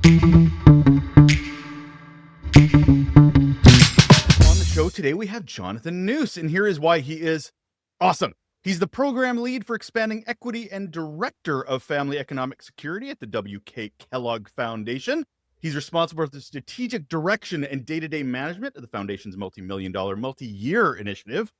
On the show today, we have Jonathan Njus, and here is why he is awesome. He's the program lead for expanding equity and director of family economic security at the WK Kellogg Foundation. He's responsible for the strategic direction and day-to-day management of the foundation's multi-million-dollar, multi-year initiative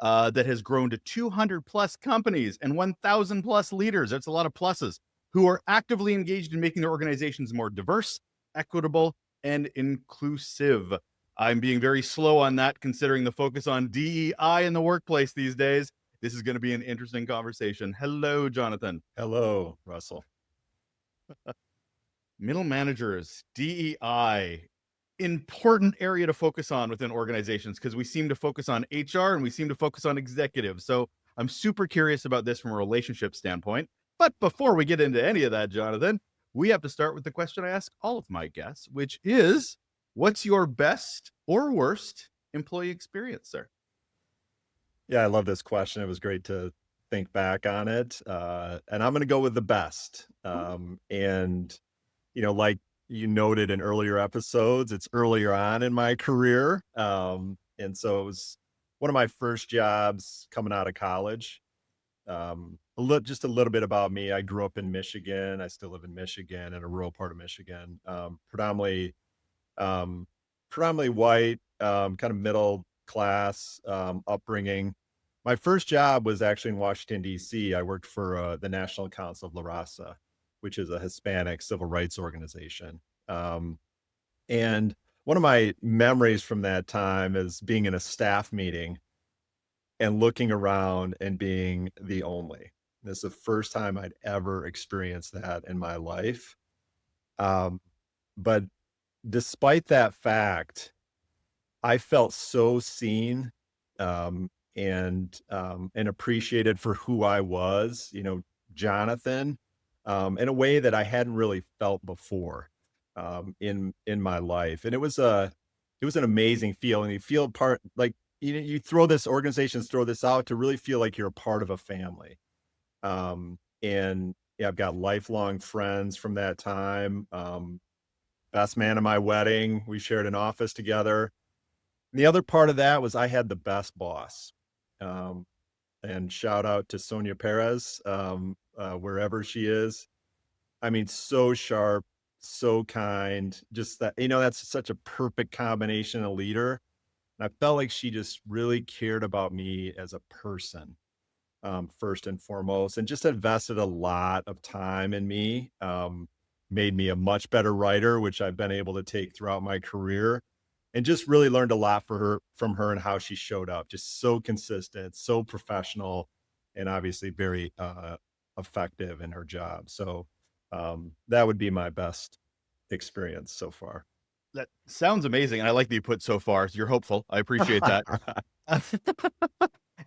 that has grown to 200 plus companies and 1,000 plus leaders. That's a lot of pluses who are actively engaged in making their organizations more diverse, equitable, and inclusive. I'm being very slow on that, considering the focus on DEI in the workplace these days. This is going to be an interesting conversation. Hello, Jonathan. Hello, Russell. Middle managers, DEI, important area to focus on within organizations because we seem to focus on HR and we seem to focus on executives. So I'm super curious about this from a relationship standpoint. But before we get into any of that, Jonathan, we have to start with the question I ask all of my guests, which is, what's your best or worst employee experience, sir? Yeah, I love this question. It was great to think back on it. And I'm going to go with the best. Like you noted in earlier episodes, it's earlier on in my career. And so it was one of my first jobs coming out of college. Just a little bit about me. I grew up in Michigan. I still live in Michigan, in a rural part of Michigan, predominantly white, kind of middle class upbringing. My first job was actually in Washington, D.C. I worked for the National Council of La Raza, which is a Hispanic civil rights organization. And one of my memories from that time is being in a staff meeting and looking around and being the only. This is the first time I'd ever experienced that in my life. But despite that fact, I felt so seen and appreciated for who I was, Jonathan, in a way that I hadn't really felt before in my life. And it was an amazing feeling. You feel part, like you throw organizations throw this out to really feel like you're a part of a family. And yeah, I've got lifelong friends from that time. Best man at my wedding. We shared an office together. And the other part of that was I had the best boss. And shout out to Sonia Perez, wherever she is. I mean, so sharp, so kind, just that, that's such a perfect combination of leader. And I felt like she just really cared about me as a person, first and foremost, and just invested a lot of time in me, made me a much better writer, which I've been able to take throughout my career, and just really learned a lot from her and how she showed up. Just so consistent, so professional, and obviously very effective in her job. So that would be my best experience so far. That sounds amazing. And I like that you put so far. You're hopeful. I appreciate that.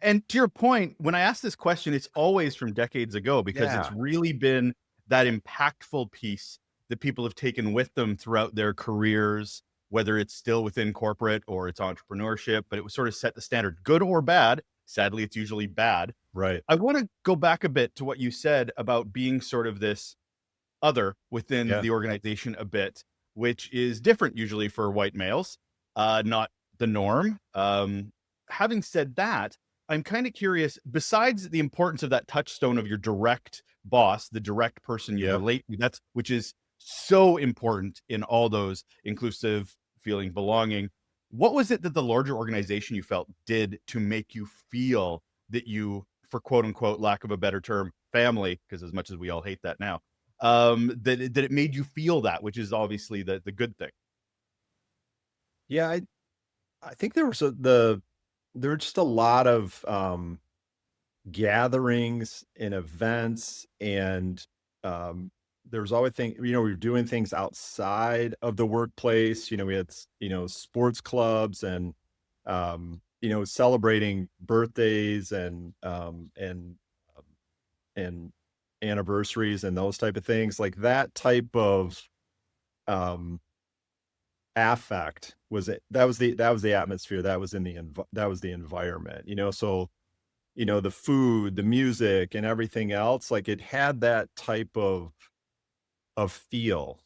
And to your point, when I ask this question, it's always from decades ago because it's really been that impactful piece that people have taken with them throughout their careers, whether it's still within corporate or it's entrepreneurship, but it was sort of set the standard, good or bad. Sadly, it's usually bad. Right. I want to go back a bit to what you said about being sort of this other within the organization a bit, which is different usually for white males, not the norm. Having said that, I'm kind of curious, besides the importance of that touchstone of your direct boss, the direct person you relate to, which is so important in all those inclusive, feeling belonging. What was it that the larger organization you felt did to make you feel that you, for quote unquote, lack of a better term, family, because as much as we all hate that now, that it made you feel that, which is obviously the good thing? Yeah, I think there were just a lot of gatherings and events, and there was always we were doing things outside of the workplace. We had sports clubs and celebrating birthdays and anniversaries and those type of things. Like that type of affect that was the atmosphere, that was the environment, so the food, the music, and everything else, like it had that type of feel.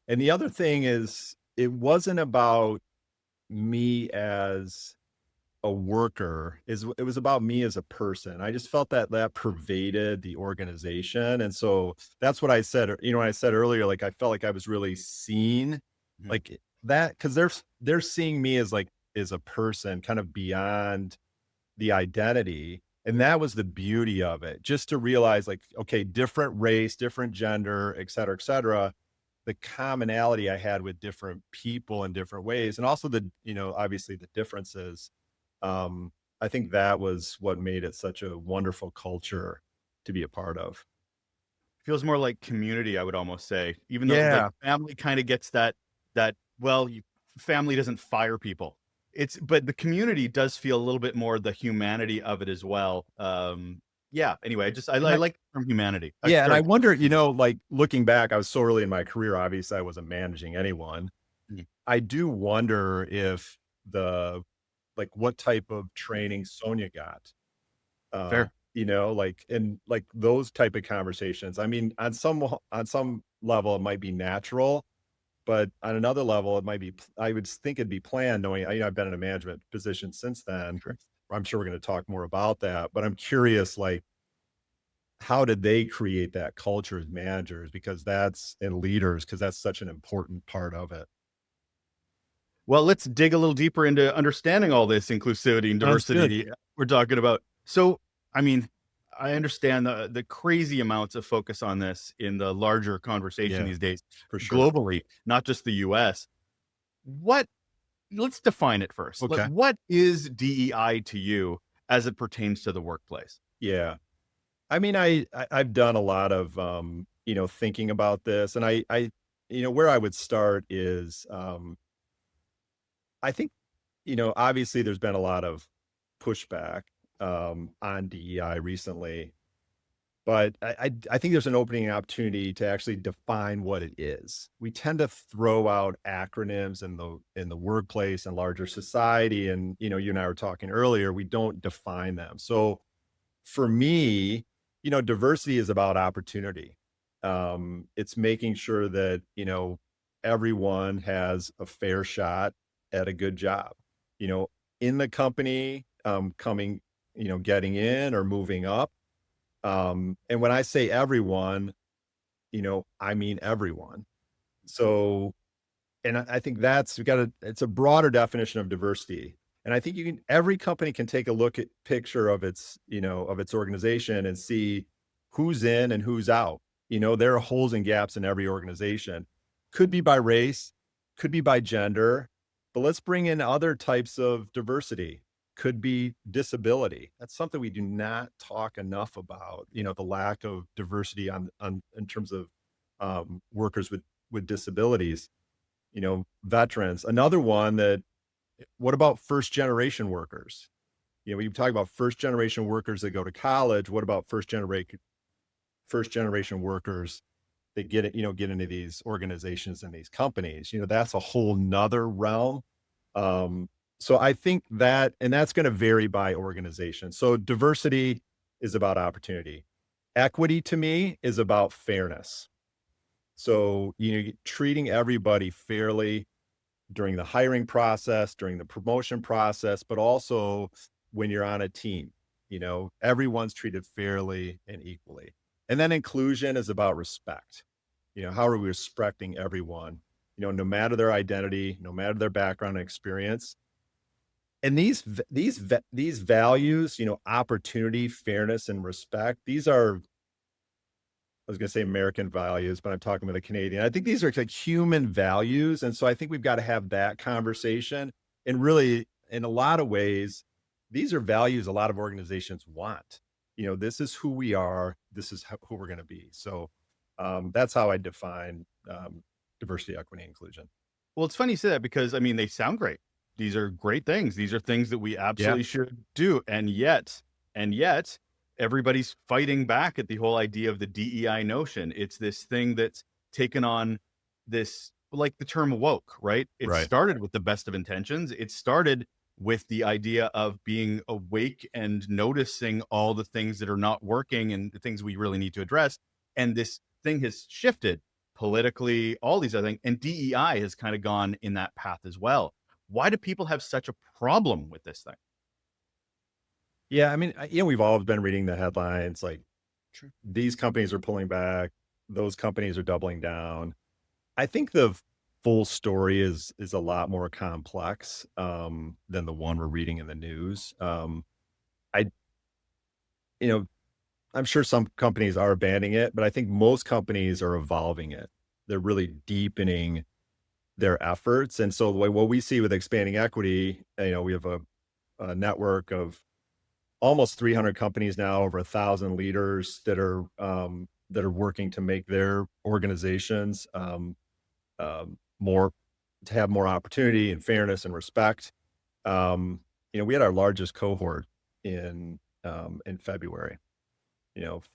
And the other thing is, it wasn't about me as a worker, it was about me as a person. I just felt that that pervaded the organization. And so that's what I said, when I said earlier, like, I felt like I was really seen, Mhm. like that, because they're seeing me as, like, as a person kind of beyond the identity. And that was the beauty of it, just to realize, like, okay, different race, different gender, et cetera, et cetera, the commonality I had with different people in different ways, and also obviously the differences. um, I think that was what made it such a wonderful culture to be a part of. Feels more like community, I would almost say, even though like Yeah. family kind of gets that well, family doesn't fire people. But the community does feel a little bit more the humanity of it as well. Yeah. Anyway, I And like the term humanity. yeah, and I Sorry. wonder, like, looking back, I was so early in my career, obviously I wasn't managing anyone. Mhm. I do wonder if the like, what type of training Sonia got. Fair. Like, and like those type of conversations. I mean, on some level it might be natural, but on another level it might be I would think it'd be planned, knowing I've been in a management position since then. Sure. I'm sure we're going to talk more about that, but I'm curious, like, how did they create that culture as managers, because that's and leaders, because that's such an important part of it. Well, let's dig a little deeper into understanding all this inclusivity and Sounds good. diversity we're talking about. So, I mean, I understand the crazy amounts of focus on this in the larger conversation Yeah, these days, for sure. globally, not just the US. What Let's define it first. Okay. What is DEI to you as it pertains to the workplace? Yeah. I mean, I've done a lot of, thinking about this, and where I would start is, I think, obviously there's been a lot of pushback, on DEI recently, but I think there's an opening opportunity to actually define what it is. We tend to throw out acronyms in the workplace and larger society, and, you and I were talking earlier, we don't define them. So for me, diversity is about opportunity. It's making sure that, everyone has a fair shot at a good job, you know, in the company, getting in or moving up. And when I say everyone, I mean everyone. So, and I think it's a broader definition of diversity. And I think every company can take a look at picture of its organization and see who's in and who's out. There are holes and gaps in every organization. Could be by race, could be by gender, but let's bring in other types of diversity. Could be disability. That's something we do not talk enough about, the lack of diversity on in terms of workers with disabilities, veterans. Another one that what about first generation workers? When you talk about first generation workers that go to college, what about first generation workers that get into these organizations and these companies? That's a whole nother realm. So I think that's going to vary by organization. So diversity is about opportunity. Equity to me is about fairness. So, treating everybody fairly during the hiring process, during the promotion process, but also when you're on a team, everyone's treated fairly and equally. And then inclusion is about respect. How are we respecting everyone, no matter their identity, no matter their background and experience. And these values, opportunity, fairness, and respect, these are, I was going to say American values, but I'm talking with a Canadian. I think these are like human values. And so I think we've got to have that conversation. And really, in a lot of ways, these are values a lot of organizations want. This is who we are. This is who we're going to be. So that's how I define diversity, equity, inclusion. Well, it's funny you say that because I mean they sound great. These are great things. These are things that we Yeah. absolutely should do. And yet, everybody's fighting back at the whole idea of the DEI notion. It's this thing that's taken on this, like the term woke, right? It Right. started with the best of intentions. It started with the idea of being awake and noticing all the things that are not working and the things we really need to address. And this thing has shifted politically, all these other things. And DEI has kind of gone in that path as well. Why do people have such a problem with this thing? Yeah, I mean, we've all been reading the headlines like True. these companies are pulling back, those companies are doubling down. I think the full story is a lot more complex than the one we're reading in the news. I, you know, I'm sure some companies are abandoning it, but I think most companies are evolving it. They're really deepening their efforts. And so what we see with expanding equity, we have a network of almost 300 companies now, over 1,000 leaders that are working to make their organizations more to have more opportunity and fairness and respect. We had our largest cohort in February.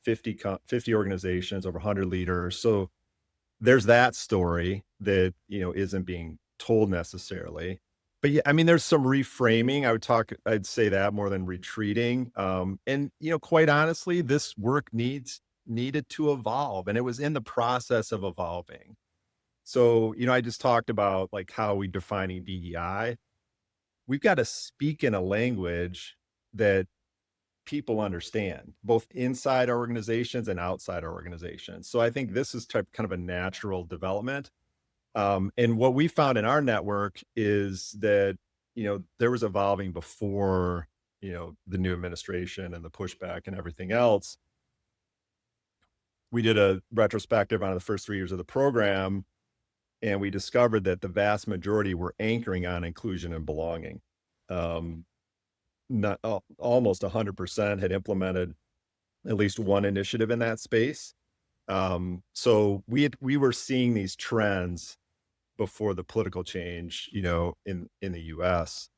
50 organizations, over 100 leaders. So there's that story that isn't being told necessarily. But yeah, I mean, there's some reframing. I'd say that more than retreating. And quite honestly, this work needed to evolve, and it was in the process of evolving. So, I just talked about like how we defining DEI. We've got to speak in a language that people understand, both inside our organizations and outside our organizations. So I think this is kind of a natural development. And what we found in our network is that, there was evolving before, the new administration and the pushback and everything else. We did a retrospective on the first 3 years of the program, and we discovered that the vast majority were anchoring on inclusion and belonging. Not almost 100% had implemented at least one initiative in that space. So we were seeing these trends before the political change, in the US.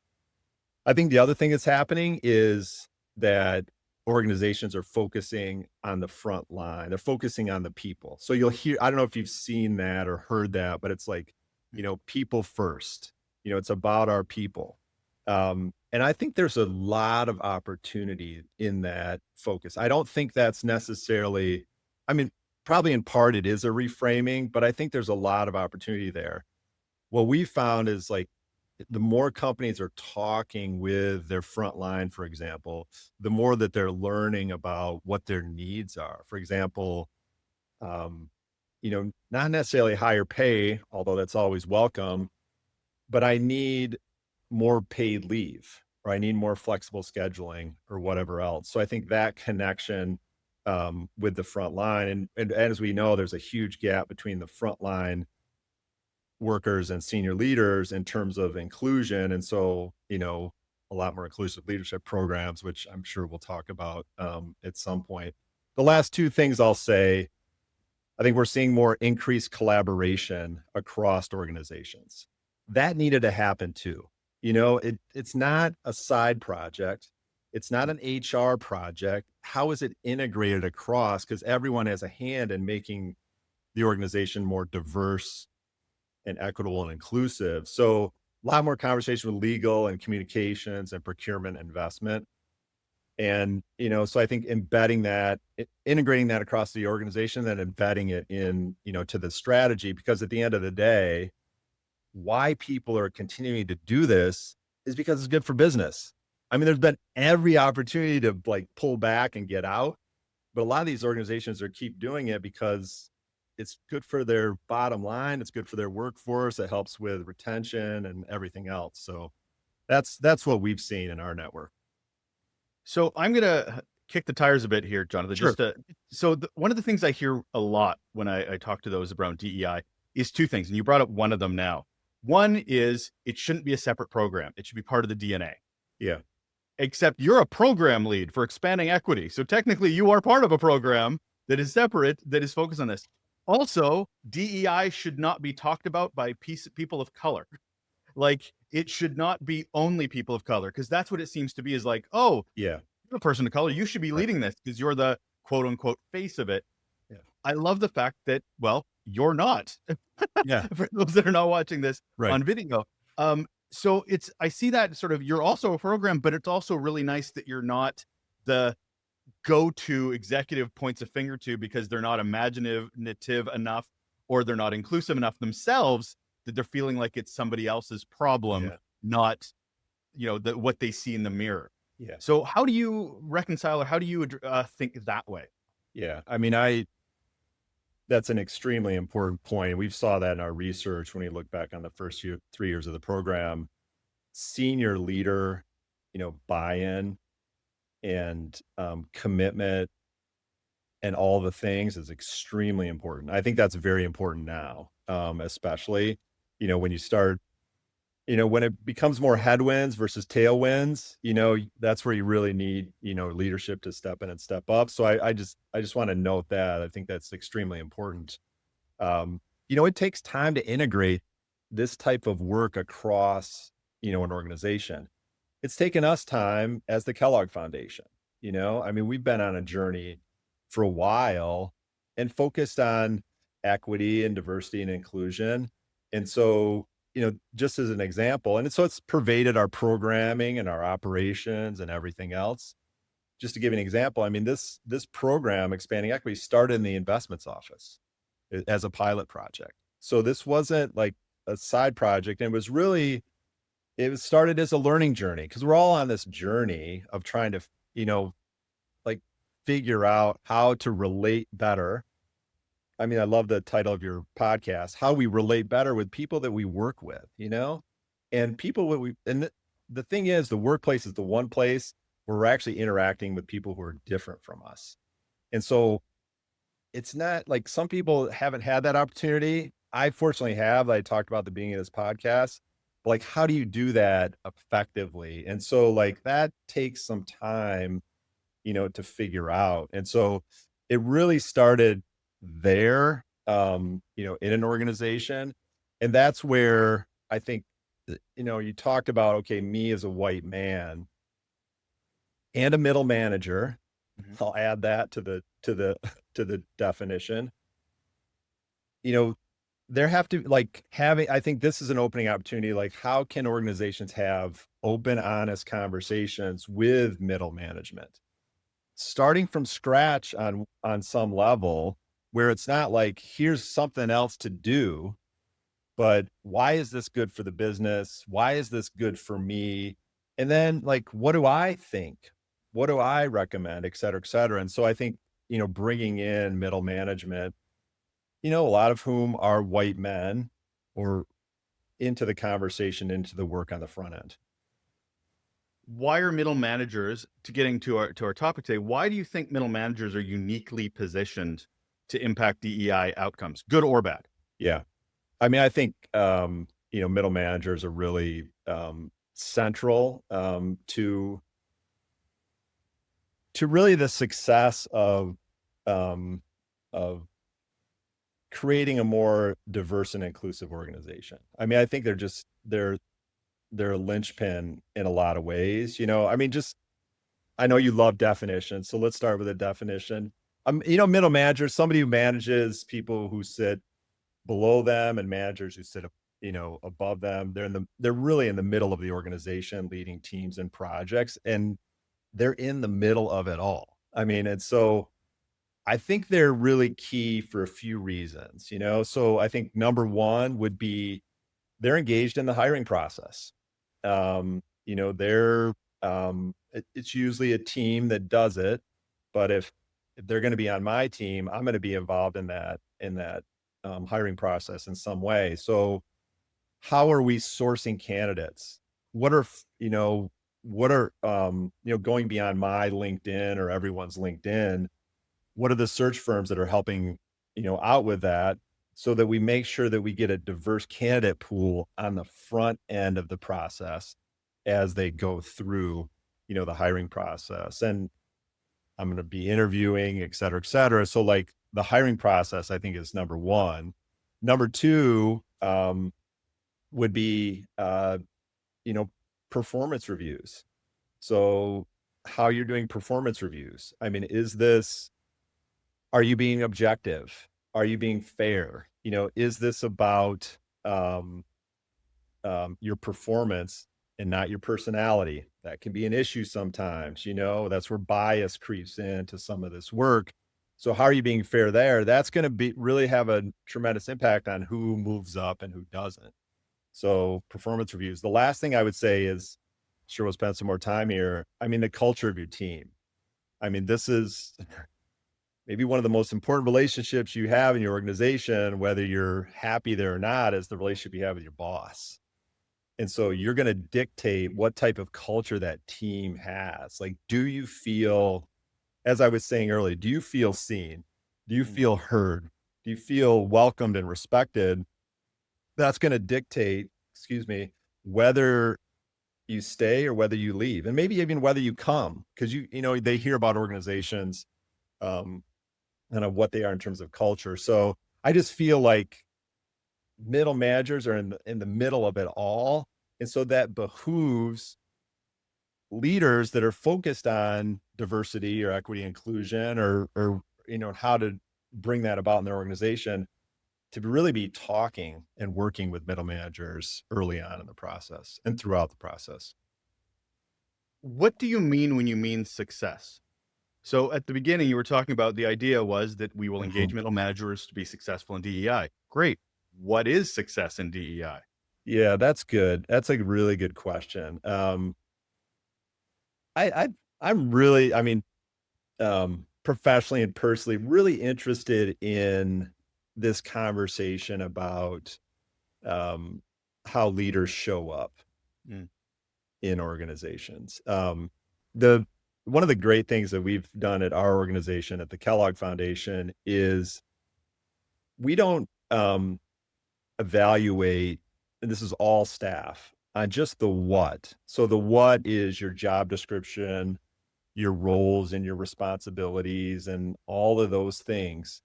I think the other thing that's happening is that organizations are focusing on the front line. They're focusing on the people. So you'll hear, I don't know if you've seen that or heard that, but it's like, people first. It's about our people. And I think there's a lot of opportunity in that focus. I don't think that's necessarily, I mean, probably in part it is a reframing, but I think there's a lot of opportunity there. What we found is like the more companies are talking with their front line, for example, the more that they're learning about what their needs are. For example, not necessarily higher pay, although that's always welcome, but I need more paid leave, or I need more flexible scheduling or whatever else. So I think that connection with the front line, and as we know, there's a huge gap between the frontline workers and senior leaders in terms of inclusion. And so, a lot more inclusive leadership programs, which I'm sure we'll talk about at some point. The last two things I'll say, I think we're seeing more increased collaboration across organizations. That needed to happen too. It's not a side project. It's not an HR project. How is it integrated across? Because everyone has a hand in making the organization more diverse and equitable and inclusive. So a lot more conversation with legal and communications and procurement investment. And, so I think embedding that, integrating that across the organization, then embedding it in, to the strategy, because at the end of the day, why people are continuing to do this is because it's good for business. I mean, there's been every opportunity to like pull back and get out, but a lot of these organizations keep doing it because it's good for their bottom line. It's good for their workforce. It helps with retention and everything else. So that's what we've seen in our network. So I'm going to kick the tires a bit here, Jonathan. Sure. One of the things I hear a lot when I talk to those around DEI is two things. And you brought up one of them now. One is it shouldn't be a separate program. It should be part of the DNA. Yeah. Except you're a program lead for expanding equity. So technically you are part of a program that is separate, that is focused on this. Also, DEI should not be talked about by people of color. Like it should not be only people of color, because that's what it seems to be, is like, oh, yeah, you're a person of color. You should be leading this because you're the quote unquote face of it. Yeah. I love the fact that, well, you're not. Yeah. For those that are not watching this on video. So I see that sort of, you're also a program, but it's also really nice that you're not the go-to executive points a finger to because they're not imaginative enough, or they're not inclusive enough themselves, that they're feeling like it's somebody else's problem, Yeah. not, what they see in the mirror. Yeah. So how do you reconcile, or how do you think that way? Yeah. I mean, that's an extremely important point. We saw that in our research when we look back on the first 3 years of the program. Senior leader, buy-in and commitment and all the things is extremely important. I think that's very important now, especially, when you start, when it becomes more headwinds versus tailwinds, that's where you really need, leadership to step in and step up. So I just want to note that. I think that's extremely important. It takes time to integrate this type of work across, an organization. It's taken us time as the Kellogg Foundation. I mean, we've been on a journey for a while and focused on equity and diversity and inclusion. And so, just as an example, and so it's pervaded our programming and our operations and everything else. Just to give you an example, I mean, this program, Expanding Equity, started in the investments office as a pilot project. So this wasn't like a side project. And it was started as a learning journey because we're all on this journey of trying to, like figure out how to relate better. I mean, I love the title of your podcast, how we relate better with people that we work with, and people the thing is, the workplace is the one place where we're actually interacting with people who are different from us. And so it's not like some people haven't had that opportunity. I fortunately have. I talked about at the beginning of this podcast. But like, how do you do that effectively? And so like that takes some time, to figure out. And so it really started there, in an organization. And that's where I think, you talked about, okay, me as a white man and a middle manager. Mhm. I'll add that to the definition. There have to I think this is an opening opportunity. Like, how can organizations have open, honest conversations with middle management, starting from scratch on some level, where it's not like, here's something else to do, but why is this good for the business? Why is this good for me? And then like, what do I think? What do I recommend, et cetera, et cetera. And so I think, bringing in middle management, a lot of whom are white men, or into the conversation, into the work on the front end. Why are middle managers, to getting to our topic today, why do you think middle managers are uniquely positioned to impact DEI outcomes, good or bad? Yeah. I mean, I think, middle managers are really central to really the success um, of creating a more diverse and inclusive organization. I mean, I think they're a linchpin in a lot of ways. I mean, I know you love definitions, so let's start with a definition. Middle manager, somebody who manages people who sit below them, and managers who sit, above them. They're really in the middle of the organization, leading teams and projects, and they're in the middle of it all. I mean, and so I think they're really key for a few reasons. So I think number one would be they're engaged in the hiring process. It's usually a team that does it, but if they're going to be on my team, I'm going to be involved in that hiring process in some way. So how are we sourcing candidates? What are going beyond my LinkedIn or everyone's LinkedIn? What are the search firms that are helping, out with that, so that we make sure that we get a diverse candidate pool on the front end of the process as they go through, the hiring process. And I'm going to be interviewing, et cetera, et cetera. So like the hiring process, I think, is number one. Number two, would be, performance reviews. So how you're doing performance reviews. I mean, are you being objective? Are you being fair? Is this about your performance and not your personality? That can be an issue sometimes. That's where bias creeps into some of this work. So how are you being fair there? That's going to be really have a tremendous impact on who moves up and who doesn't. So performance reviews. The last thing I would say is, sure, we'll spend some more time here. I mean, the culture of your team. I mean, this is maybe one of the most important relationships you have in your organization, whether you're happy there or not, is the relationship you have with your boss. And so you're going to dictate what type of culture that team has. Like, do you feel, as I was saying earlier, do you feel seen? Do you feel heard? Do you feel welcomed and respected? That's going to dictate, excuse me, whether you stay or whether you leave, and maybe even whether you come, because they hear about organizations, um, kind of what they are in terms of culture. So I just feel like middle managers are in the middle of it all, and so that behooves leaders that are focused on diversity or equity inclusion or how to bring that about in their organization to really be talking and working with middle managers early on in the process and throughout the process. What do you mean when you mean success? So at the beginning, you were talking about the idea was that we will engage Mhm. middle managers to be successful in DEI. Great. What is success in DEI? Yeah, that's good. That's a really good question. I I'm really, I mean, professionally and personally, really interested in this conversation about um, how leaders show up Mm. in organizations. The One of the great things that we've done at our organization at the Kellogg Foundation is we don't evaluate, and this is all staff, on just the what. So the what is your job description, your roles and your responsibilities, and all of those things.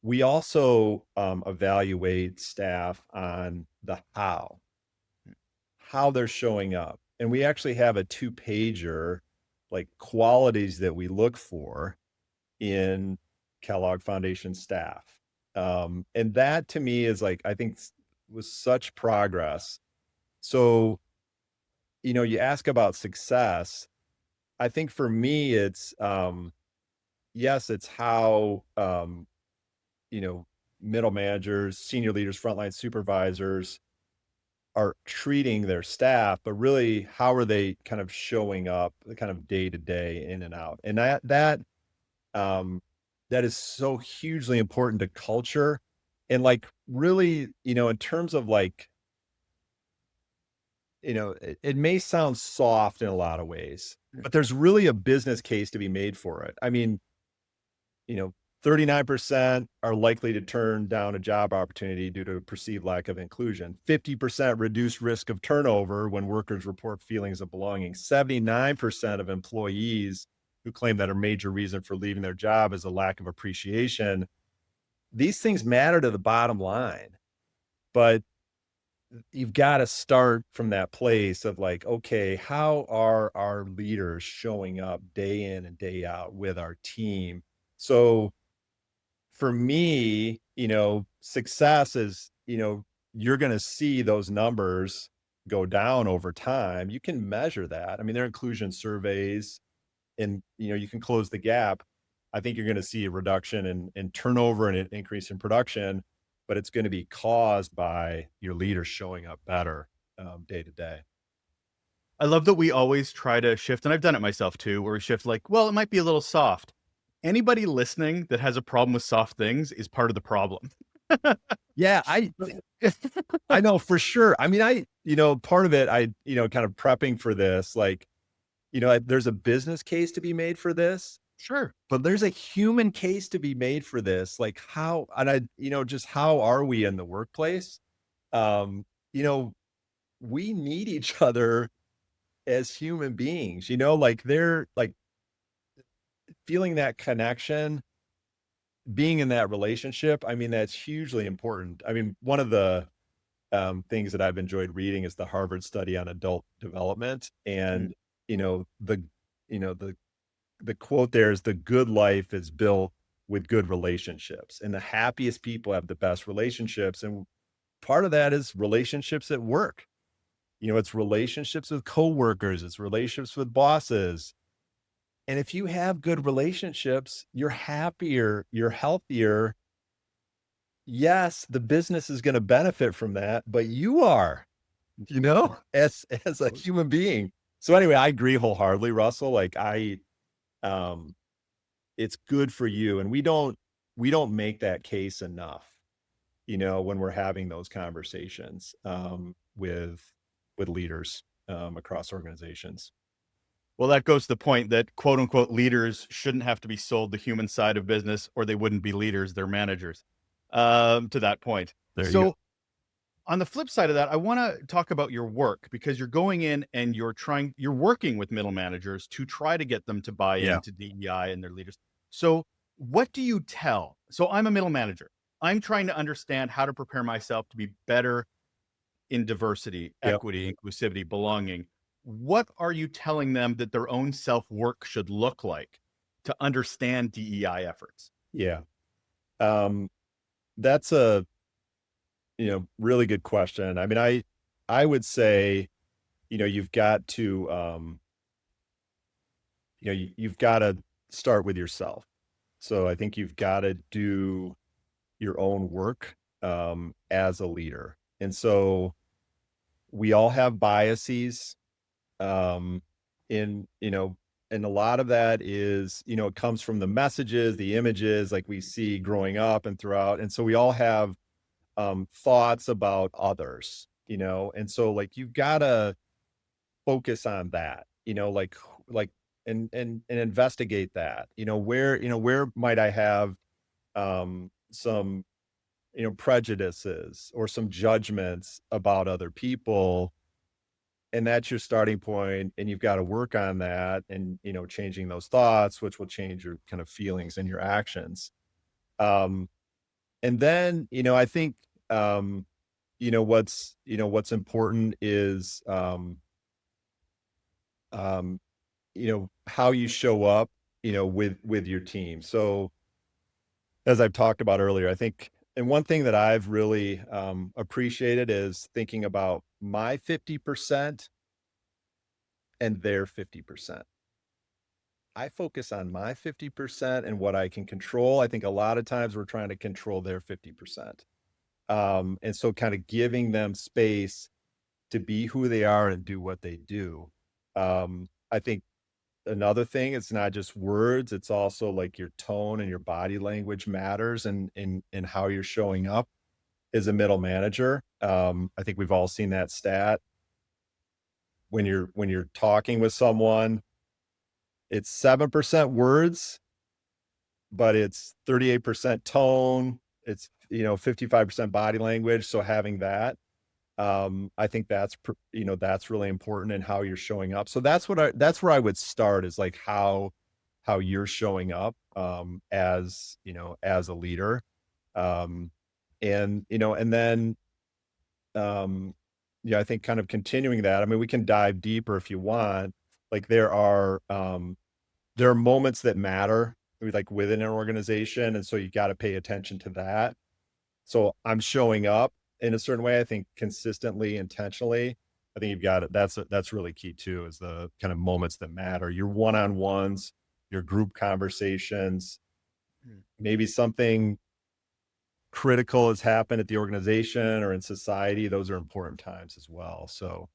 We also evaluate staff on the how they're showing up. And we actually have a 2-pager, like qualities that we look for in Kellogg Foundation staff. And that to me is like, I think was such progress. So, you ask about success. I think for me, it's, yes, it's how, you know, middle managers, senior leaders, frontline supervisors are treating their staff, but really how are they kind of showing up the kind of day to day in and out. And um that is so hugely important to culture. And like really, in terms of like, it may sound soft in a lot of ways, but there's really a business case to be made for it. I mean, you know, 39% are likely to turn down a job opportunity due to a perceived lack of inclusion. 50% reduced risk of turnover when workers report feelings of belonging. 79% of employees who claim that a major reason for leaving their job is a lack of appreciation. These things matter to the bottom line, but you've got to start from that place of like, okay, how are our leaders showing up day in and day out with our team? So for me, success is, you're going to see those numbers go down over time. You can measure that. I mean, there are inclusion surveys and, you can close the gap. I think you're going to see a reduction in turnover and an increase in production, but it's going to be caused by your leaders showing up better day to day. I love that we always try to shift, and I've done it myself too, where we shift like, well, it might be a little soft. Anybody listening that has a problem with soft things is part of the problem. Yeah, I know for sure. I mean, part of it, kind of prepping for this, like, there's a business case to be made for this, Sure. but there's a human case to be made for this. Like just how are we in the workplace? Um, you know, we need each other as human beings, like they're like feeling that connection, being in that relationship. I mean, that's hugely important. I mean, one of the things that I've enjoyed reading is the Harvard study on adult development. Mm. And, the, the quote there is the good life is built with good relationships, and the happiest people have the best relationships. And part of that is relationships at work. It's relationships with coworkers, it's relationships with bosses. And if you have good relationships, you're happier, you're healthier. Yes, the business is going to benefit from that, but you are, as a human being. So anyway, I agree wholeheartedly, Russell. Um, it's good for you. And we don't make that case enough, when we're having those conversations, with leaders, across organizations. Well, that goes to the point that quote unquote leaders shouldn't have to be sold the human side of business, or they wouldn't be leaders, they're managers. To that point. There you go. So on the flip side of that, I want to talk about your work, because you're going in and you're working with middle managers to try to get them to buy Yeah. into DEI and their leaders. So what do you tell? So I'm a middle manager. I'm trying to understand how to prepare myself to be better in diversity, Yep. equity, inclusivity, belonging. What are you telling them that their own self-work should look like to understand DEI efforts? Yeah. Um, that's a, really good question. I mean, I would say, you've got to, you've got to start with yourself. So I think you've got to do your own work, as a leader. And so we all have biases, um, in, and a lot of that is, it comes from the messages, the images like we see growing up and throughout. And so we all have, thoughts about others, and so like you've got to focus on that, like and investigate that, where might I have, some, prejudices or some judgments about other people, and that's your starting point, and you've got to work on that, and changing those thoughts, which will change your kind of feelings and your actions. um and then, I think, what's important is, how you show up, with your team. So as I've talked about earlier, I think, and one thing that I've really, appreciated is thinking about my 50% and their 50%. I focus on my 50% and what I can control. I think a lot of times we're trying to control their 50%. And so kind of giving them space to be who they are and do what they do. I think another thing, it's not just words, it's also like your tone and your body language matters, and how you're showing up as a middle manager. I think we've all seen that stat. When you're talking with someone, it's 7% words, but it's 38% tone. It's, 55% body language. So having that, I think that's really important in how you're showing up. So that's where I would start, is like how you're showing up, as a leader. Um, and then, I think kind of continuing that. I mean, we can dive deeper if you want. Like there are moments that matter, like within an organization, and so you got to pay attention to that. So I'm showing up in a certain way, I think consistently, intentionally. I think you've got it. That's really key too, is the kind of moments that matter. Your one-on-ones, your group conversations, Mm. maybe something critical has happened at the organization or in society. Those are important times as well. So,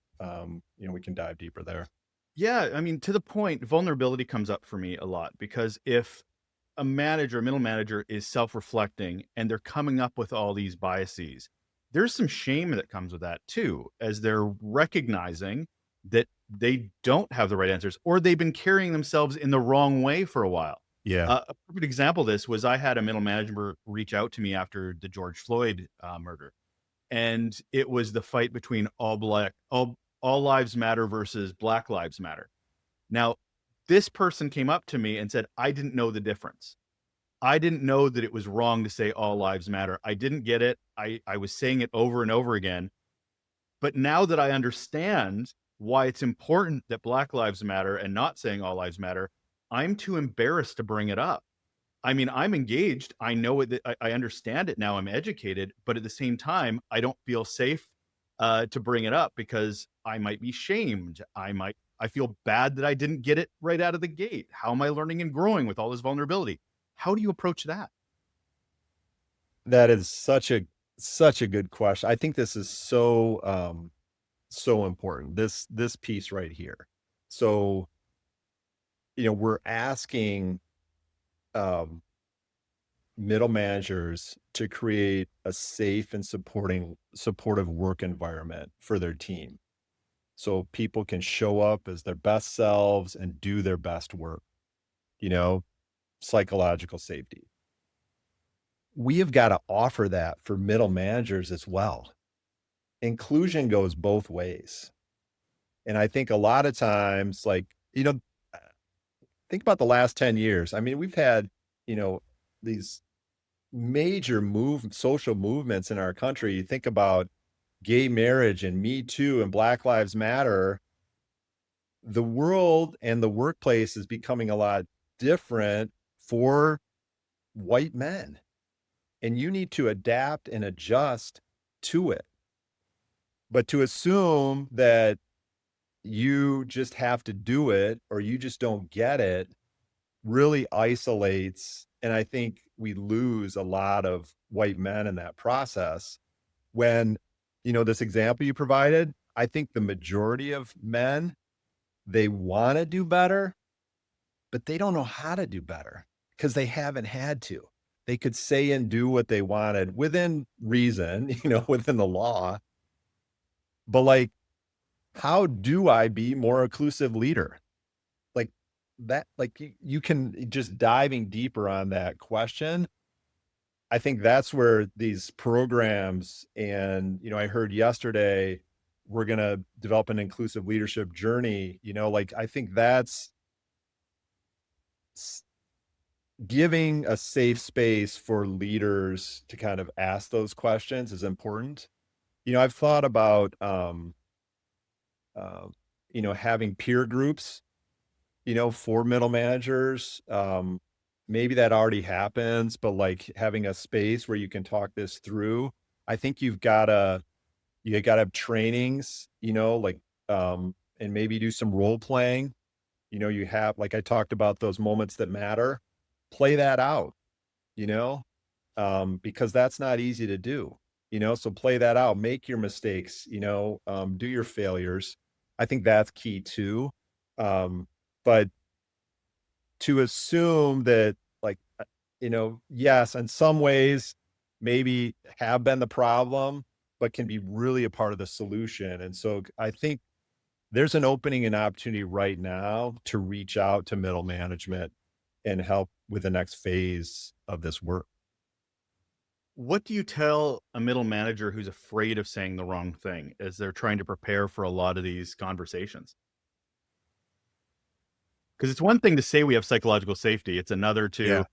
we can dive deeper there. Yeah, I mean, to the point, vulnerability comes up for me a lot, because if a manager, a middle manager is self-reflecting and they're coming up with all these biases, there's some shame that comes with that too, as they're recognizing that they don't have the right answers, or they've been carrying themselves in the wrong way for a while. Yeah. A perfect example of this was, I had a middle manager reach out to me after the George Floyd murder, and it was the fight between all lives matter versus Black Lives Matter. Now, this person came up to me and said, I didn't know the difference. I didn't know that it was wrong to say all lives matter. I didn't get it. I was saying it over and over again. But now that I understand why it's important that Black Lives Matter and not saying all lives matter, I'm too embarrassed to bring it up. I mean, I'm engaged. I know it. I understand it now. I'm educated, but at the same time, I don't feel safe to bring it up, because I might be shamed. I might I feel bad that I didn't get it right out of the gate. How am I learning and growing with all this vulnerability? How do you approach that? That is such a good question. I think this is so important. This piece right here. So, we're asking um middle managers to create a safe and supportive work environment for their team. So people can show up as their best selves and do their best work, you know, psychological safety. We have got to offer that for middle managers as well. Inclusion goes both ways. And I think a lot of times, like, think about the last 10 years. I mean, we've had, you know, these major social movements in our country. You think about gay marriage and Me Too and Black Lives Matter. The world and the workplace is becoming a lot different for white men, and you need to adapt and adjust to it. But to assume that you just have to do it or you just don't get it really isolates. And I think we lose a lot of white men in that process when, this example you provided, I think the majority of men, they want to do better, but they don't know how to do better because they haven't had to. They could say and do what they wanted within reason, within the law. But like, how do I be more inclusive leader? Like that, like you can just diving deeper on that question. I think that's where these programs and, I heard yesterday we're going to develop an inclusive leadership journey, like I think that's giving a safe space for leaders to kind of ask those questions is important. I've thought about, uh, having peer groups, for middle managers. Maybe that already happens, but like having a space where you can talk this through. I think you gotta have trainings, like, and maybe do some role playing. You have, like I talked about those moments that matter, play that out, you know, because that's not easy to do, so play that out, make your mistakes, do your failures. I think that's key too. But to assume that, like, yes, in some ways, maybe have been the problem, but can be really a part of the solution. And so I think there's an opening and opportunity right now to reach out to middle management and help with the next phase of this work. What do you tell a middle manager who's afraid of saying the wrong thing as they're trying to prepare for a lot of these conversations? Because it's one thing to say we have psychological safety. It's another Yeah. to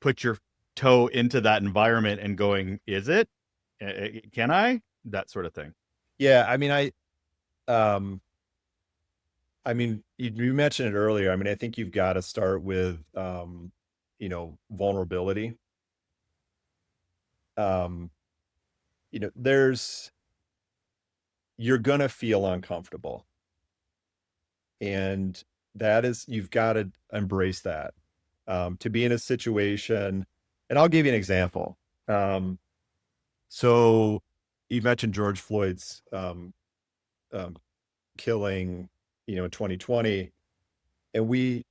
put your toe into that environment and going, is it? Can I? That sort of thing. Yeah. Um, you mentioned it earlier. I mean, I think you've got to start with, vulnerability. Um, there's, you're going to feel uncomfortable. And you've got to embrace that. To be in a situation, and I'll give you an example. So you mentioned George Floyd's um, killing, in 2020, and we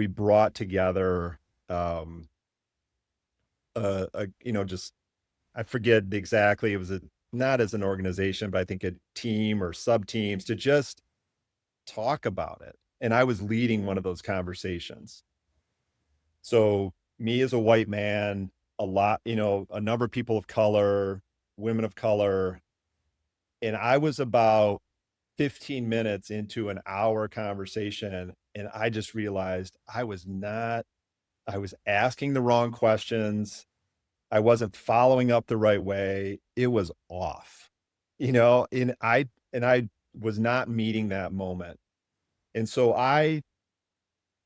brought together, um, just I forget exactly. It was not as an organization, but I think a team or sub teams to just talk about it. And I was leading one of those conversations. So me as a white man, a number of people of color, women of color, and I was about 15 minutes into an hour conversation, and I just realized I was asking the wrong questions. I wasn't following up the right way. It was off, and I was not meeting that moment. And so I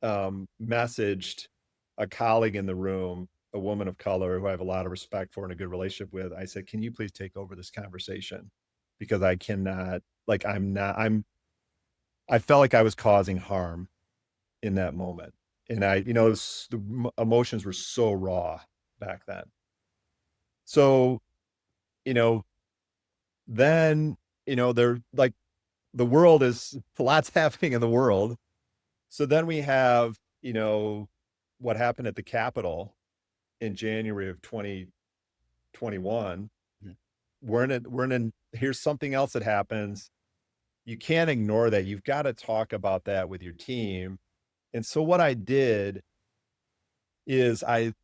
messaged a colleague in the room, a woman of color who I have a lot of respect for and a good relationship with. I said, "Can you please take over this conversation? Because I cannot, like, I'm not, I felt like I was causing harm in that moment. And the emotions were so raw back then. So, you know, then, they're like, the world is lots happening in the world. So then we have, what happened at the Capitol in January of 2021. Mhm. Here's something else that happens. You can't ignore that. You've got to talk about that with your team. And so what I did is I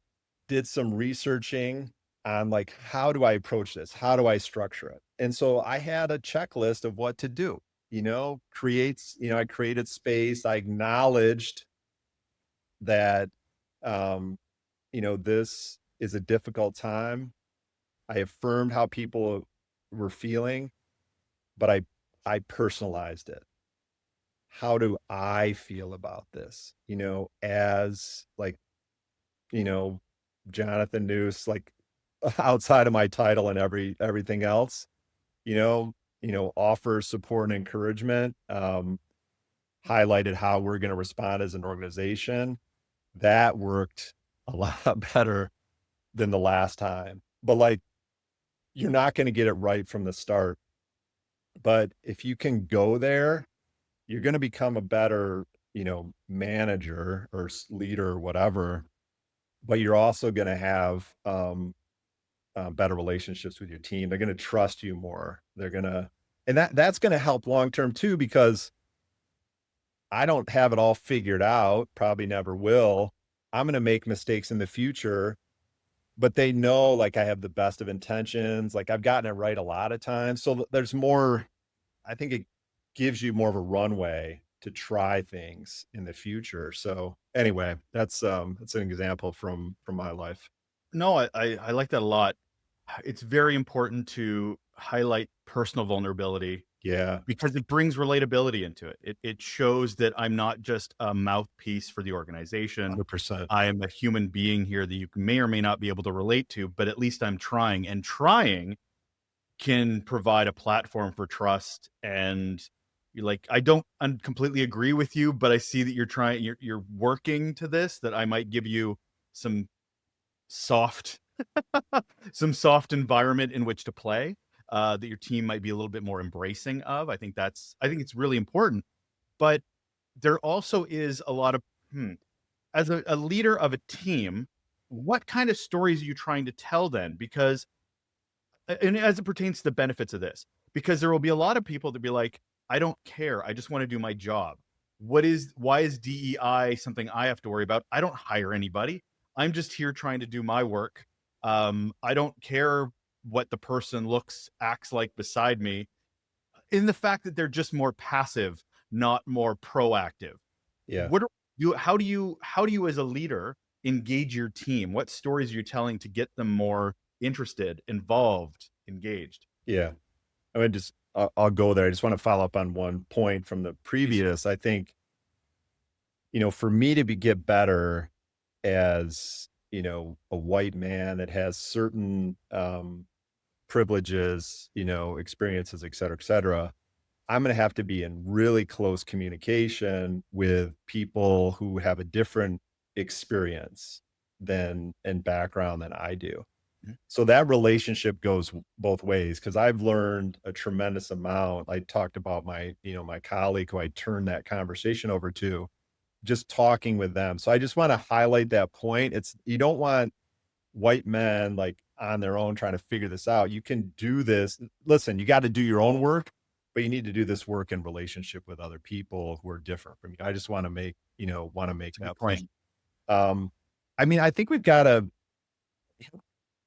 did some researching on like, how do I approach this? How do I structure it? And so I had a checklist of what to do, I created space. I acknowledged that, um, this is a difficult time. I affirmed how people were feeling, but I personalized it. How do I feel about this? As like, you know, Jonathan Njus, like outside of my title and everything else, offer support and encouragement, highlighted how we're going to respond as an organization. That worked a lot better than the last time. But like, you're not going to get it right from the start. But if you can go there, you're going to become a better, manager or leader or whatever. But you're also going to have better relationships with your team. They're going to trust you more. And that's going to help long term too, because I don't have it all figured out. Probably never will. I'm going to make mistakes in the future, but they know like I have the best of intentions. Like I've gotten it right a lot of times. So there's more. I think it gives you more of a runway to try things in the future. So anyway, that's an example from my life. No, I like that a lot. It's very important to highlight personal vulnerability Yeah, because it brings relatability into it. It shows that I'm not just a mouthpiece for the organization. 100%. I am a human being here that you may or may not be able to relate to, but at least I'm trying. And trying can provide a platform for trust. And you're like, I don't completely agree with you, but I see that you're working to this, that I might give you some soft some soft environment in which to play, that your team might be a little bit more embracing of. I think it's really important. But there also is a lot of as a leader of a team, what kind of stories are you trying to tell then? Because and as it pertains to the benefits of this, because there will be a lot of people that be like, I don't care. I just want to do my job. Why is DEI something I have to worry about? I don't hire anybody. I'm just here trying to do my work. I don't care what the person acts like beside me. In the fact that they're just more passive, not more proactive. Yeah. What are how do you as a leader engage your team? What stories are you telling to get them more interested, involved, engaged? Yeah. I mean, I'll go there. I just want to follow up on one point from the Please. previous. I think, for me to get better as, a white man that has certain privileges, experiences, et cetera, I'm going to have to be in really close communication with people who have a different experience and background than I do. Mhm. So that relationship goes both ways because I've learned a tremendous amount. I talked about my colleague who I turned that conversation over to, just talking with them. So I just want to highlight that point. You don't want white men like on their own trying to figure this out. You can do this. Listen, you got to do your own work, but you need to do this work in relationship with other people who are different from you. I just want to make It's a good that point. point. Um, I mean, I think we've got to,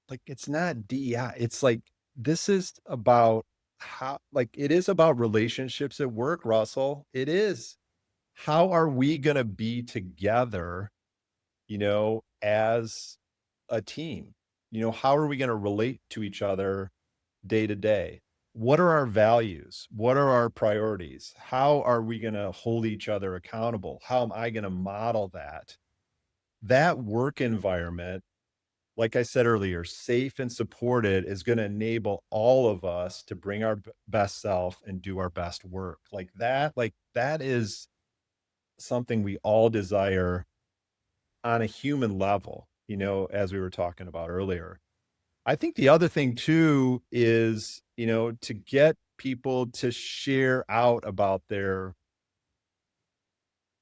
like, it's not DEI. It's like, this is about it is about relationships at work, Russell. It is. How are we going to be together, as a team? How are we going to relate to each other day to day? What are our values? What are our priorities? How are we going to hold each other accountable? How am I going to model that? That work environment like I said earlier, safe and supported is going to enable all of us to bring our best self and do our best work. Like that is something we all desire on a human level, as we were talking about earlier. I think the other thing too is, to get people to share out about their,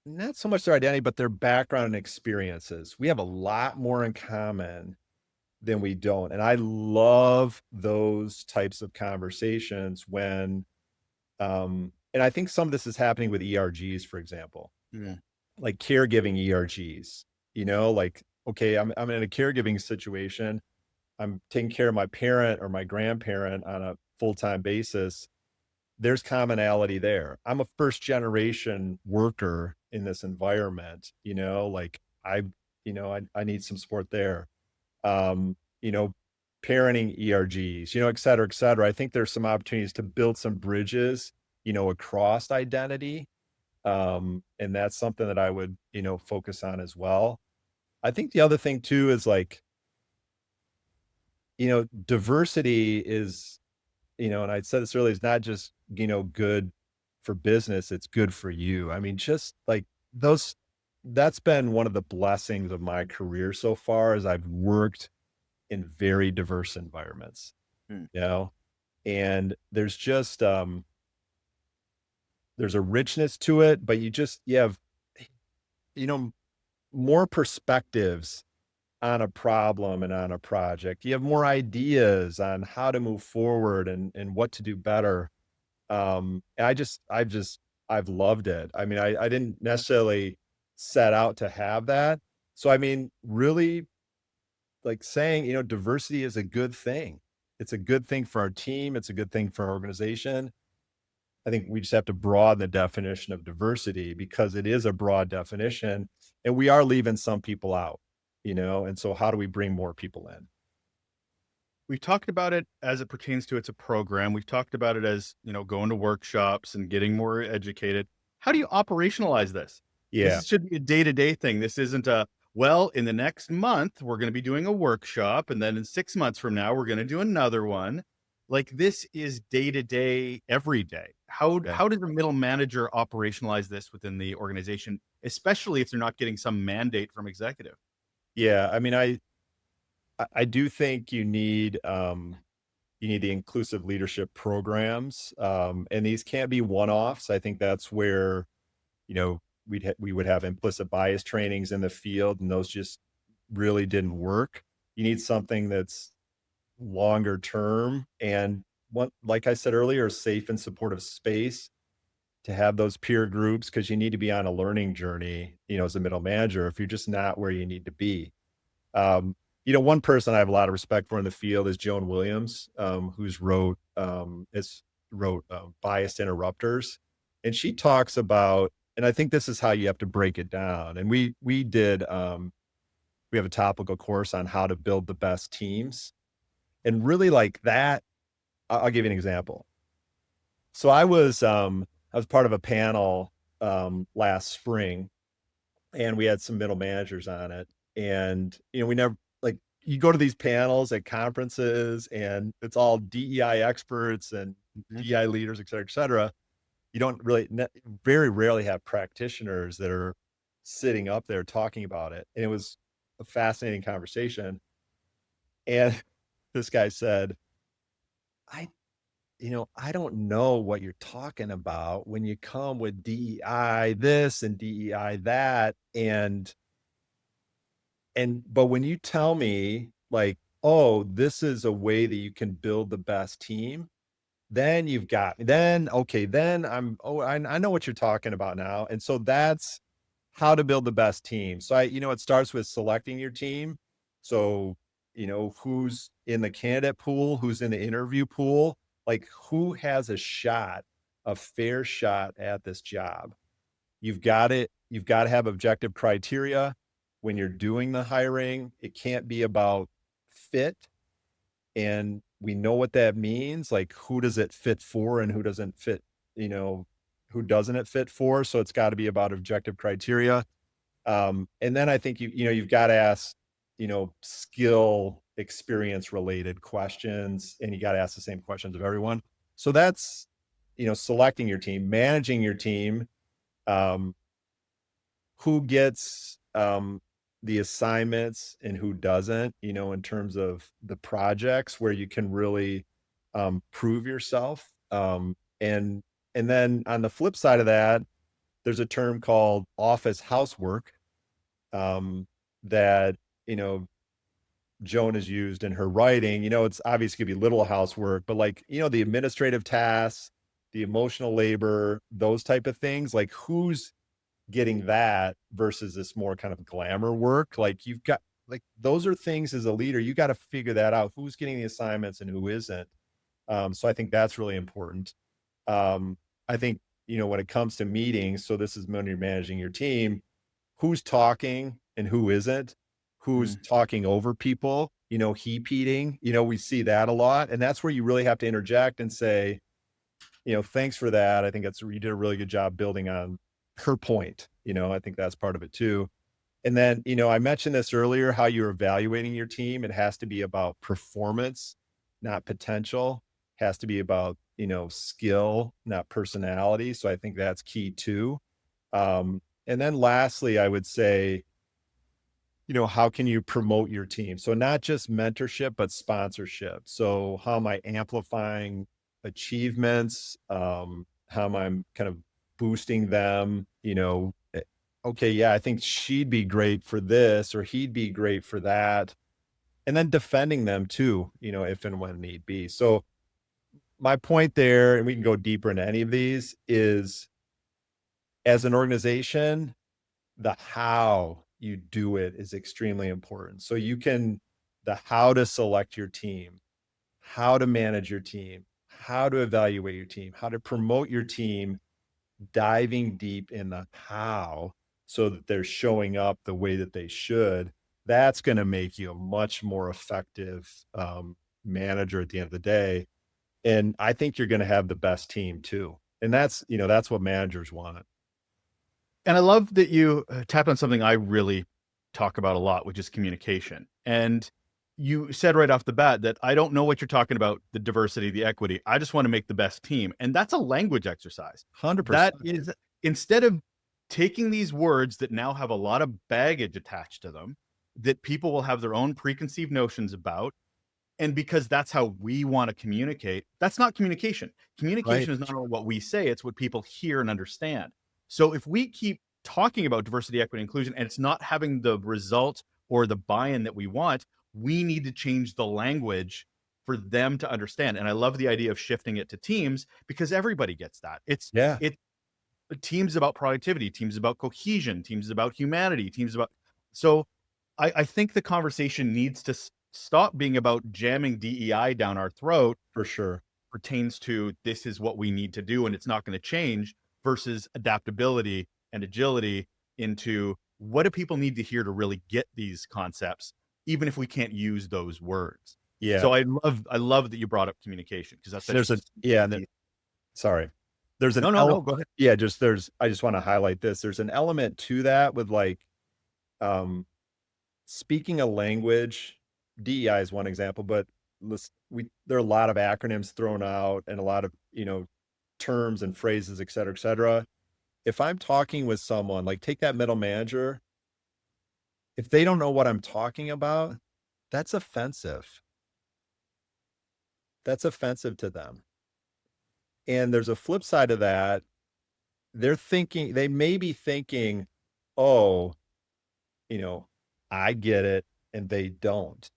not so much their identity, but their background and experiences. We have a lot more in common than we don't. And I love those types of conversations and I think some of this is happening with ERGs, for example, Yeah. like caregiving ERGs, like, okay, I'm in a caregiving situation. I'm taking care of my parent or my grandparent on a full-time basis. There's commonality there. I'm a first generation worker in this environment, like I need some support there. Um, you know, parenting ERGs, et cetera, et cetera. I think there's some opportunities to build some bridges, across identity. And that's something that I would, focus on as well. I think the other thing too is like, diversity is, and I said this earlier, is not just, good for business, it's good for you. I mean, just like those, that's been one of the blessings of my career so far as I've worked in very diverse environments, Mm. you know, and there's just, there's a richness to it, but you have, you know, more perspectives on a problem and on a project. You have more ideas on how to move forward and what to do better. And I've loved it. I mean, I didn't necessarily set out to have that. So, I mean, really like saying, diversity is a good thing. It's a good thing for our team. It's a good thing for our organization. I think we just have to broaden the definition of diversity because it is a broad definition and we are leaving some people out, and so how do we bring more people in? We've talked about it as it pertains to it's a program. We've talked about it as, going to workshops and getting more educated. How do you operationalize this? Yeah. This should be a day-to-day thing. This isn't a, well, in the next month, we're going to be doing a workshop. And then in 6 months from now, we're going to do another one. Like this is day-to-day, every day. Yeah. How does the middle manager operationalize this within the organization, especially if they're not getting some mandate from executive? Yeah. I mean, I do think you need the inclusive leadership programs. And these can't be one-offs. I think that's where, you know, we would have implicit bias trainings in the field, and those just really didn't work. You need something that's longer term and what, like I said earlier, a safe and supportive space to have those peer groups because you need to be on a learning journey, as a middle manager if you're just not where you need to be. One person I have a lot of respect for in the field is Joan Williams, who's wrote Biased Interrupters, and she talks about, and I think this is how you have to break it down. And we have a topical course on how to build the best teams, and really like that. I'll give you an example. So I was part of a panel last spring, and we had some middle managers on it. And, we never like you go to these panels at conferences and it's all DEI experts and Mhm. DEI leaders, et cetera, et cetera. You don't really, very rarely have practitioners that are sitting up there talking about it. And it was a fascinating conversation. And this guy said, I, I don't know what you're talking about when you come with DEI this and DEI that. But when you tell me like, "Oh, this is a way that you can build the best team," then you've got me. Then, okay, then I know what you're talking about now. And so that's how to build the best team. So it starts with selecting your team. So, who's in the candidate pool, who's in the interview pool, like who has a fair shot at this job. You've got to have objective criteria when you're doing the hiring. It can't be about fit. And we know what that means. Like who does it fit for and who doesn't fit, who doesn't it fit for? So it's got to be about objective criteria. And then I think you've got to ask, skill experience related questions, and you got to ask the same questions of everyone. So that's, selecting your team, managing your team, um, who gets the assignments and who doesn't, in terms of the projects where you can really prove yourself. And then on the flip side of that, there's a term called office housework, that, Joan has used in her writing. It's obviously gonna be little housework, but like, the administrative tasks, the emotional labor, those type of things, like who's getting that versus this more kind of glamour work. Like you've got, like, those are things as a leader, you got to figure that out, who's getting the assignments and who isn't. So I think that's really important. I think, when it comes to meetings, so this is when you're managing your team, who's talking and who isn't, who's talking over people, heap eating, we see that a lot. And that's where you really have to interject and say, thanks for that. I think you did a really good job building on her point. I think that's part of it too. And then, I mentioned this earlier, how you're evaluating your team. It has to be about performance, not potential. It has to be about, skill, not personality. So I think that's key too. And then lastly, I would say, how can you promote your team? So not just mentorship, but sponsorship. So how am I amplifying achievements? How am I kind of boosting them? Okay, yeah, I think she'd be great for this, or he'd be great for that. And then defending them too, if and when need be. So my point there, and we can go deeper into any of these, is as an organization, the how you do it is extremely important. So the how to select your team, how to manage your team, how to evaluate your team, how to promote your team, diving deep in the how so that they're showing up the way that they should. That's going to make you a much more effective manager at the end of the day. And I think you're going to have the best team too. And that's what managers want. And I love that you tapped on something I really talk about a lot, which is communication. And you said right off the bat that I don't know what you're talking about, the diversity, the equity. I just want to make the best team. And that's a language exercise. 100%. That is, instead of taking these words that now have a lot of baggage attached to them, that people will have their own preconceived notions about, and because that's how we want to communicate, that's not communication. Right. Communication is not only what we say, it's what people hear and understand. So if we keep talking about diversity, equity, inclusion, and it's not having the result or the buy-in that we want, we need to change the language for them to understand. And I love the idea of shifting it to teams, because everybody gets that. Yeah. It teams about productivity, teams about cohesion, teams about humanity, teams about. So I think the conversation needs to stop being about jamming DEI down our throat. For sure. Pertains to, this is what we need to do and it's not going to change, versus adaptability and agility into, what do people need to hear to really get these concepts, even if we can't use those words. Yeah. So I love that you brought up communication, because that's sorry. There's an no, go ahead. Yeah, I just want to highlight this. There's an element to that with like speaking a language. DEI is one example, but there are a lot of acronyms thrown out and a lot of, terms and phrases, et cetera, et cetera. If I'm talking with someone, like take that middle manager, if they don't know what I'm talking about, that's offensive. That's offensive to them. And there's a flip side of that. They may be thinking, oh, I get it, and they don't,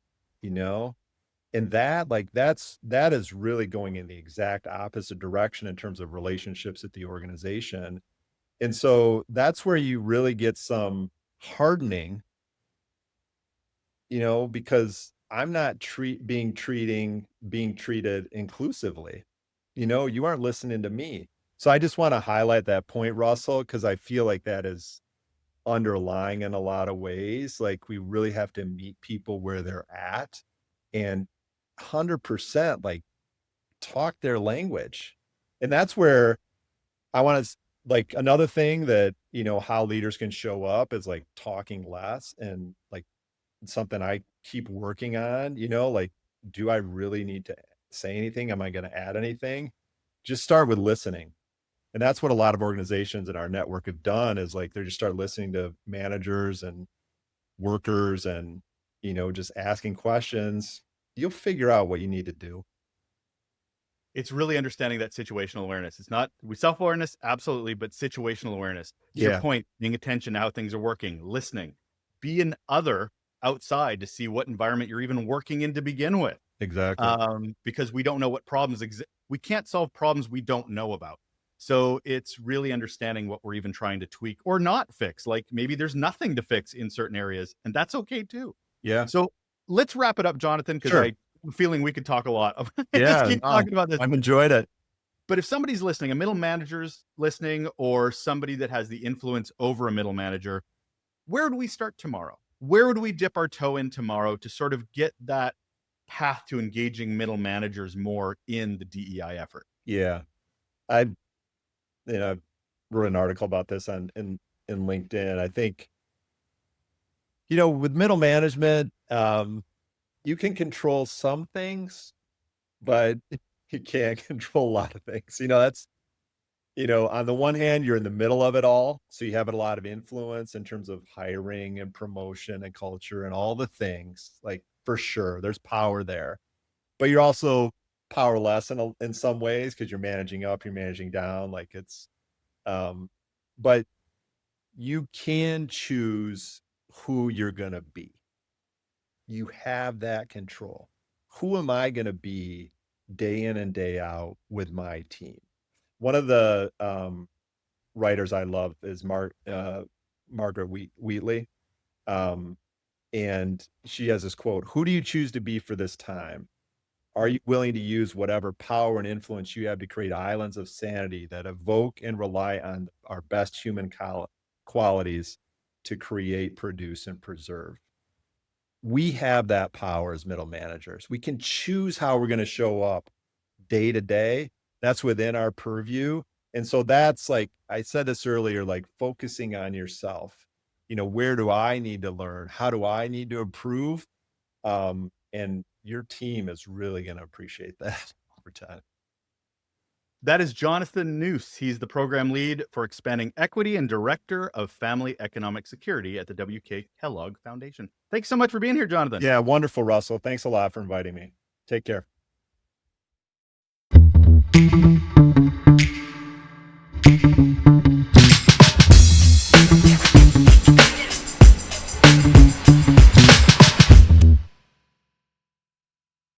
and that is really going in the exact opposite direction in terms of relationships at the organization. And so that's where you really get some hardening, because I'm not being treated inclusively. You aren't listening to me. So I just want to highlight that point, Russell, because I feel like that is underlying in a lot of ways. Like we really have to meet people where they're at, and 100% like talk their language. And that's where I want to, like, another thing that, how leaders can show up is like talking less and like something I keep working on, you know, like, do I really need to say anything? Am I going to add anything? Just start with listening. And that's what a lot of organizations in our network have done is like, they just start listening to managers and workers and, you know, just asking questions. You'll figure out what you need to do. It's really understanding that situational awareness. It's not self-awareness, absolutely, but situational awareness. To your Yeah, point, paying attention to how things are working, listening, be an other outside to see what environment you're even working in to begin with. exactly. Because we don't know what problems exist. We can't solve problems we don't know about. So it's really understanding what we're even trying to tweak or not fix. Like maybe there's nothing to fix in certain areas, and that's okay too. Yeah, So let's wrap it up, Jonathan, because sure. I'm feeling we could talk a lot. Just Yeah, keep no, talking about this. I've enjoyed it. But if somebody's listening, a middle manager's listening, or somebody that has the influence over a middle manager, where would we start tomorrow? Where would we dip our toe in tomorrow to sort of get that path to engaging middle managers more in the DEI effort? Yeah. I, you know, wrote an article about this in LinkedIn. I think, you know, with middle management, you can control some things, but you can't control a lot of things. You know, that's, you know, on the one hand, you're in the middle of it all. So you have a lot of influence in terms of hiring and promotion and culture and all the things. Like for sure, there's power there. But you're also powerless in some ways because you're managing up, you're managing down. Like it's um, but you can choose who you're gonna be. You have that control. Who am I gonna be day in and day out with my team? One of the writers I love is Margaret Wheatley. Um, and she has this quote: "Who do you choose to be for this time? Are you willing to use whatever power and influence you have to create islands of sanity that evoke and rely on our best human qualities to create, produce, and preserve?" We have that power as middle managers. We can choose how we're going to show up day to day. That's within our purview. And so that's like, I said this earlier, like focusing on yourself. You know, where do I need to learn? How do I need to improve? And your team is really going to appreciate that over time. That is Jonathan Njus. He's the program lead for expanding equity and director of family economic security at the WK Kellogg Foundation. Thanks so much for being here, Jonathan. Yeah, wonderful, Russell. Thanks a lot for inviting me. Take care.